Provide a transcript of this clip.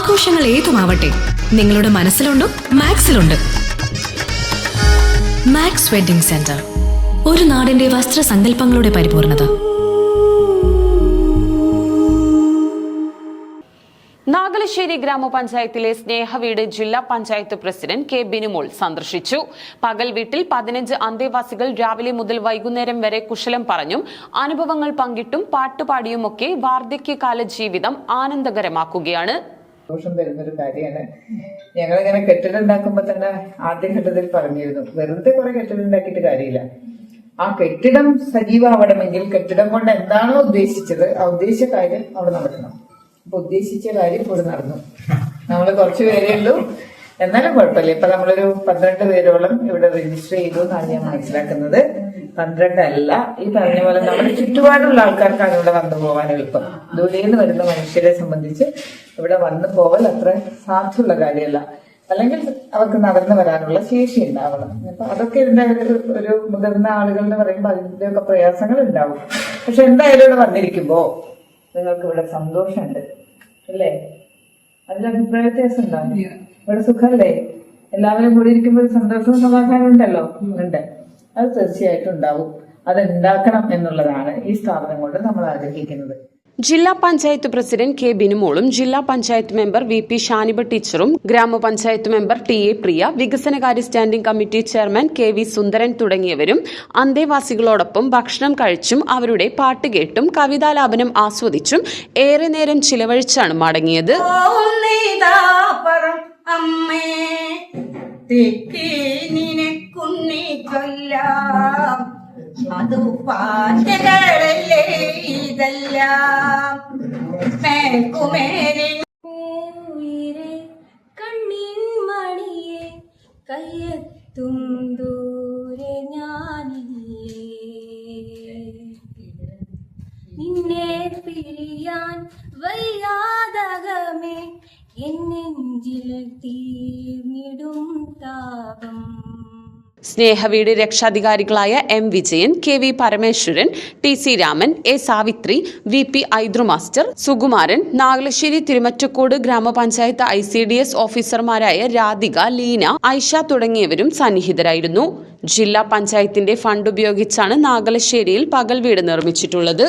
ആഘോഷങ്ങൾ ഏതുമാവട്ടെ, നിങ്ങളുടെ മനസ്സിലുണ്ടോ മാക്സിലുണ്ട്. Max wedding centre, ഒരു നാടിന്റെ വസ്ത്രസങ്കല്പങ്ങളുടെ പരിപൂർണത. നാഗലശ്ശേരി ഗ്രാമപഞ്ചായത്തിലെ സ്നേഹവീട് ജില്ലാ പഞ്ചായത്ത് പ്രസിഡന്റ് കെ ബിനുമോൾ സന്ദർശിച്ചു. പകൽ വീട്ടിൽ 15 അന്തേവാസികൾ രാവിലെ മുതൽ വൈകുന്നേരം വരെ കുശലം പറഞ്ഞും അനുഭവങ്ങൾ പങ്കിട്ടും പാട്ടുപാടിയുമൊക്കെ വാർദ്ധക്യകാല ജീവിതം ആനന്ദകരമാക്കുകയാണ്. സന്തോഷം തരുന്നൊരു കാര്യമാണ്. ഞങ്ങളിങ്ങനെ കെട്ടിടം ഉണ്ടാക്കുമ്പോൾ തന്നെ ആദ്യഘട്ടത്തിൽ പറഞ്ഞിരുന്നു, വെറുതെ കുറെ കെട്ടിടം ഉണ്ടാക്കിയിട്ട് കാര്യമില്ല. ആ കെട്ടിടം സജീവമാവണമെങ്കിൽ കെട്ടിടം കൊണ്ട് എന്താണോ ഉദ്ദേശിച്ചത് ആ ഉദ്ദേശിച്ച കാര്യം അവിടെ നടക്കണം. അപ്പൊ ഉദ്ദേശിച്ച കാര്യം ഇവിടെ നടന്നു. നമ്മള് കുറച്ചു പേരേ ഉള്ളൂ, എന്നാലും കുഴപ്പമില്ല. ഇപ്പൊ നമ്മളൊരു 12 പേരോളം ഇവിടെ രജിസ്റ്റർ ചെയ്തു എന്നാണ് ഞാൻ മനസ്സിലാക്കുന്നത്. 12 അല്ല, ഈ പറഞ്ഞ പോലെ നമ്മുടെ ചുറ്റുപാടുള്ള ആൾക്കാർക്കാണ് ഇവിടെ വന്നു പോകാൻ എളുപ്പം. ദൂരേന്ന് വരുന്ന മനുഷ്യരെ സംബന്ധിച്ച് ഇവിടെ വന്നു പോകൽ അത്ര സാധ്യമുള്ള കാര്യമല്ല. അല്ലെങ്കിൽ അവർക്ക് നടന്നു വരാനുള്ള ശേഷി ഉണ്ടാവണം. അപ്പൊ അതൊക്കെ ഇതിന്റെ ഒരു മുതിർന്ന ആളുകൾ എന്ന് പറയുമ്പോൾ അതിന്റെയൊക്കെ പ്രയാസങ്ങൾ ഉണ്ടാവും. പക്ഷെ എന്തായാലും ഇവിടെ വന്നിരിക്കുമ്പോ നിങ്ങൾക്ക് ഇവിടെ സന്തോഷമുണ്ട് അല്ലേ? അതിൽ അഭിപ്രായ വ്യത്യാസം ഉണ്ടാവും. ഇവിടെ സുഖമല്ലേ? എല്ലാവരും കൂടി ഇരിക്കുമ്പോൾ സന്തോഷവും സമാധാനം ഉണ്ടല്ലോ. ഉണ്ട്, അത് തീർച്ചയായിട്ടും ഉണ്ടാവും. അത് ഉണ്ടാക്കണം എന്നുള്ളതാണ് ഈ സ്ഥാപനം കൊണ്ട് നമ്മൾ ആഗ്രഹിക്കുന്നത്. ജില്ലാ പഞ്ചായത്ത് പ്രസിഡന്റ് കെ ബിനുമോളും ജില്ലാ panchayat member V P Shaniba ടീച്ചറും ഗ്രാമപഞ്ചായത്ത് മെമ്പർ ടി എ പ്രിയ, വികസനകാര്യ standing committee chairman K V Sundaran തുടങ്ങിയവരും അന്തേവാസികളോടൊപ്പം ഭക്ഷണം കഴിച്ചും അവരുടെ പാട്ട് കേട്ടും കവിതാലാപനം ആസ്വദിച്ചും ഏറെ നേരം ചിലവഴിച്ചാണ് മടങ്ങിയത്. അത് പാട്ടുകളല്ലേ ഇതെല്ലാം മേൽക്കുമേലെ കണ്ണിൻ മണിയെ കയ്യെത്തും ദൂരെ ഞാനില്ലേ, നിന്നെ പിരിയാൻ വയ്യാതകമേ എന്നെഞ്ചിൽ തീർന്നിടും താപം. സ്നേഹവീട് രക്ഷാധികാരികളായ M Vijayan, K V Parameswaran, T C Raman, A Savithri, V P Aidru master, Sukumaran, Nagalassery Thirumittacode ഗ്രാമപഞ്ചായത്ത് ICDS ഓഫീസർമാരായ രാധിക, ലീന, ഐഷ തുടങ്ങിയവരും സന്നിഹിതരായിരുന്നു. ജില്ലാ പഞ്ചായത്തിന്റെ ഫണ്ട് ഉപയോഗിച്ചാണ് നാഗലശ്ശേരിയിൽ പകൽ വീട് നിർമ്മിച്ചിട്ടുള്ളത്.